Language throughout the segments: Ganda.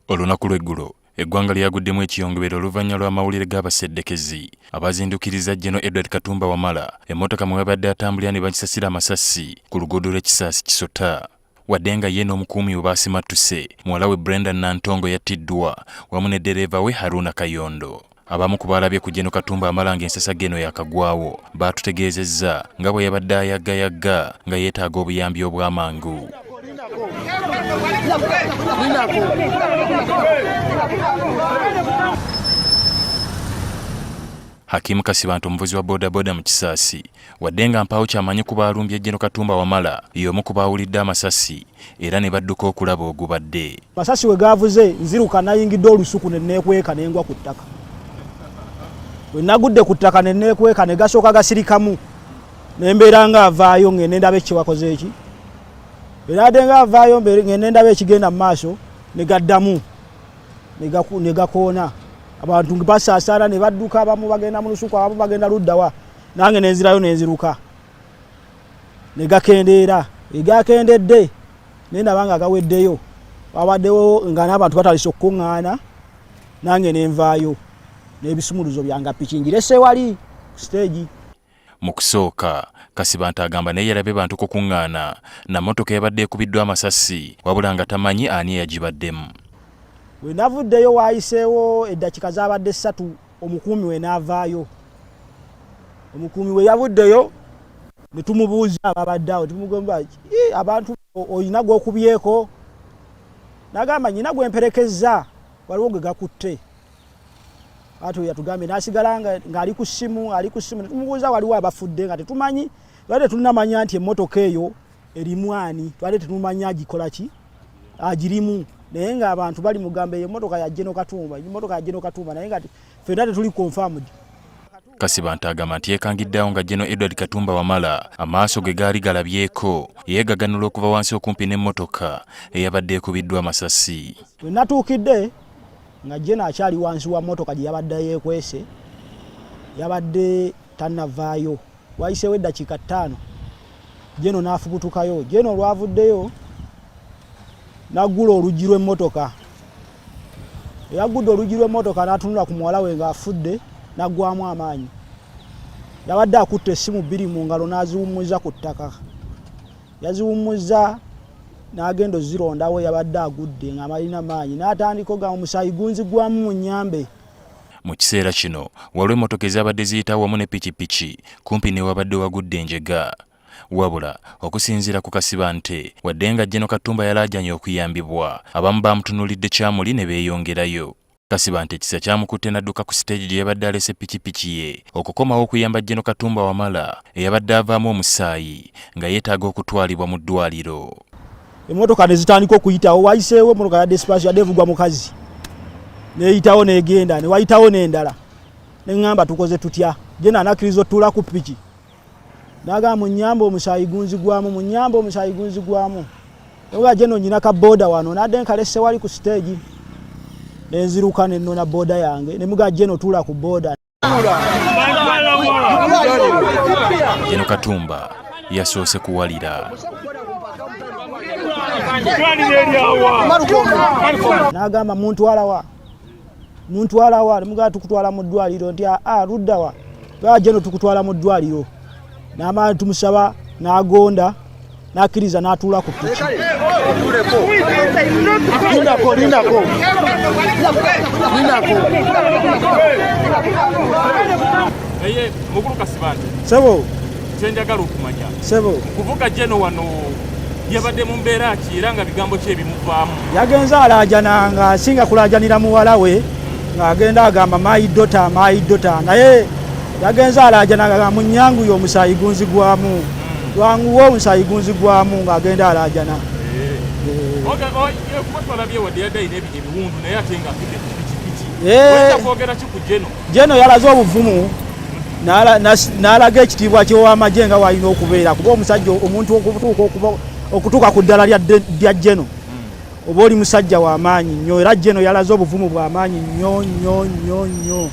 Olunaku lw'eggulo eggwanga lyaguddemu ekiyongobero oluvannyuma lw'amawulire g'abaseddekezi abazindukiriza General Edward Katumba Wamala emmotoka mwe yabadde atambulira ne bakisasira amasasi ku luguudo lw'Ekisaasi Kisota. Wadde nga ye n'omukuumi we baasimattuse, muwala we Brenda Nantongo yattiddwa wamu ne ddereeva we Haruna Kayondo. Abamu ku baalabye ku General Katumba Wamala ng'ensasage eno yaakagwawo baatutegeezezza nga bwe yabadde ayaggayagga nga yeetaaga obuyambi obw'amangu. Hakim Kasibante omuvuzi wa bodaboda mu Kisaasi wadde nga mpaawo kyamanyi ku baalumbye General Katumba Wamala y'omu ku baawulidde amasasi era ne badduka okulaba ogubadde. Masasi we gaavuze nziruka nayingidde olusuku ne neekweka ne ngwa ku ttaka. We nagudde ku ttaka ne neekweka ne gasooka gasirikamu ne mbeera nga avaayo ng'ene ndaba ekiwakoze eki. Era ate nga avaayo ng'ene ndaba ekigenda mu maaso ne gaddamu ne gakoona. Abantu basaasaana ne badduka, abamu bagenda mu lusuku, abamu bagenda luddawa, nange nenzirayo nenziruka ne gakendeera. Egakendedde ne ndaba nga gaweddeyo, wabaddewo nga n'abantu batalise okukuŋŋaana, nange nenvaayo n'ebisumuluzo byange piki ngirese wali ku siteegi. Mu kusooka Kasibante agamba naye yalabye bantu kukuŋŋaana na mmotoka yabadde ekubiddwa amasasi wabula nga tamanyi ani eyagibaddemu. We navuddeyo waayiseewo eddakiika zaabadde 3 omukuumi we n'avaayo. Omukuumi we yavuddeyo ne tumubuuza ababadde awo, tumugamba abantu oyina gw'okubyeko? N'agamba nnyina gwe mperekezza waliwo gwe gakutte. Ate we yatugambye n'asigala ng'ali ku ssimu, ne tumubuuza waliwo abafudde nga tetumanyi, twali tetunnamanya nti emmotoka eyo erimu ani, twali tetumanya agikola ki, agirimu. Naye nga abantu bali mugambe emmotoka ya General Katumba, naye nga ffenna tetuli confirmed. Kasibante agamba nti yeekangiddeawo nga General Edward Katumba Wamala amaaso ge gaali galabyeko yeegaganula okuva wansi okumpi n'emmotoka eyabadde ekubiddwa amasasi. We natuukidde nga General akyali wansi wa mmotoka gye yabadde yeekwese, yabadde tannavaayo. Wayiseewo eddakiika 5 General n'afubutukayo. General olwavuddeyo naggula oluggi lw'emmotoka. Eyagudde oluggi lw'emmotoka n'atunula ku muwala we ng'afudde n'aggwamu amaanyi. Yabadde akutte essimu 2 mu ngalo n'aziwummuza ku ttaka. Yaziwummuza n'agenda ozirondawo yabadde agudde ng'amalina maanyi n'atandika ogamba omusaayi gunzigwamu mu nnyambe. Mu kiseera kino waliwo emmotoka ezabadde ziyitawo wamu ne pikipiki kumpi ne wabadde wagudde enjega. Wabula okusinziira ku Kasibante wadde nga General Katumba yalaajanye okuyambibwa, abamu bamutunuulidde kyamuli ne beeyongerayo. Kasibante ekisa kyamukutte n'adduka ku siteegi gye yabadde alese pikipiki ye okukomawo okuyamba General Katumba Wamala eyabadde avaamu omusaayi nga yeetaaga okutwalibwa mu ddwaliro. Emmotoka ne zitandika okuyitawo, wayiseewo emmotoka ya dispatch yadde evugwa mukazi neeyitawo n'egenda, ne wayitawo n'endala. Ne ŋŋamba tukoze tutya? General anakkiriza otuula ku piki. N'agamba munnyambe omusaayi gunzigwamu. Ewa General nnyina ka boda wano n'adde nkalese wali ku siteegi. Nenziruka ne nnona boda yange ne muga General tuula ku boda. General Katumba yasoose kuwalira. N'agamba muntu alawa ne muga tukutwala mu ddwaliro nti luddawa. Ewa General tukutwala mu ddwaliro. N'amala tumusaba n'agonda n'akkiriza n'atuula ku piki. Lindako. Eye mukulu Kasibante. Sebo. Kyenjagala okumanya. Sebo. Kuvuga General wano yabadde mu mbeera ki era nga bigambo ki ebimuvaamu? Yagenza alaajana nga asinga kulaajanira muwala we ng'agenda agamba my daughter. Naye yagenza alaajana nga munnyanguye omusaayi gunzigwamu. Lwanguwe omusaayi gunzigwamu ng'agenda alaajana. Kubatwalabye wadde yaddayo n'ebiwundu naye ate nga afite pikipiki. Oyinza kwogera ki ku General? General yalaze obuvumu n'alaga ekitiibwa ky'ow'amagye nga walina okubeera, kuba omusajja omuntu okutuuka ku ddala lya General oba oli musajja w'amaanyi nnyo, era General yalaze obuvumu bw'amaanyi nnyo.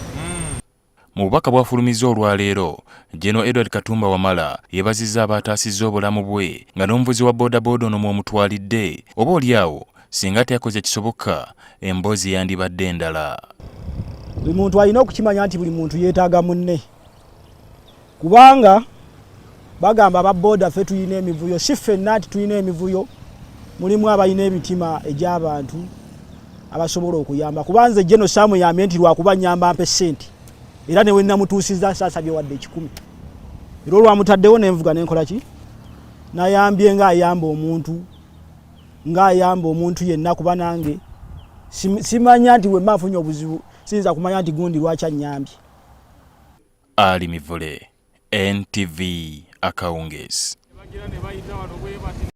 Mu bubaka bwafulumizza olwaleero, General Edward Katumba Wamala yeebazizza abaataasizza obulamu bwe nga n'omuvuzi wa bodaboda ono mw'omutwalidde oba oliawo singa teyakoze kisoboka emboozi yandibadde endala. Buli muntu alina okukimanya nti buli muntu yeetaaga munne, kubanga bagamba ababooda ffe tulina emivuyo, si ffenna nti tulina emivuyo, mulimu abalina emitima egy'abantu abasobola okuyamba. Kuba nze Jeno saamuyambye nti lwakuba nnyamba mpe ssente, era ne we namutuusizza saasabye wadde 10. Era olwamutaddewo nenvuga nenkola ki, nayambye ng'ayamba omuntu yenna, kuba nange simanya nti we maafunye obuzibu siyinza kumanya nti gundi lwaki annyambye. Ali Mivule, NTV Akawungeezi. Bagira ne bayita wano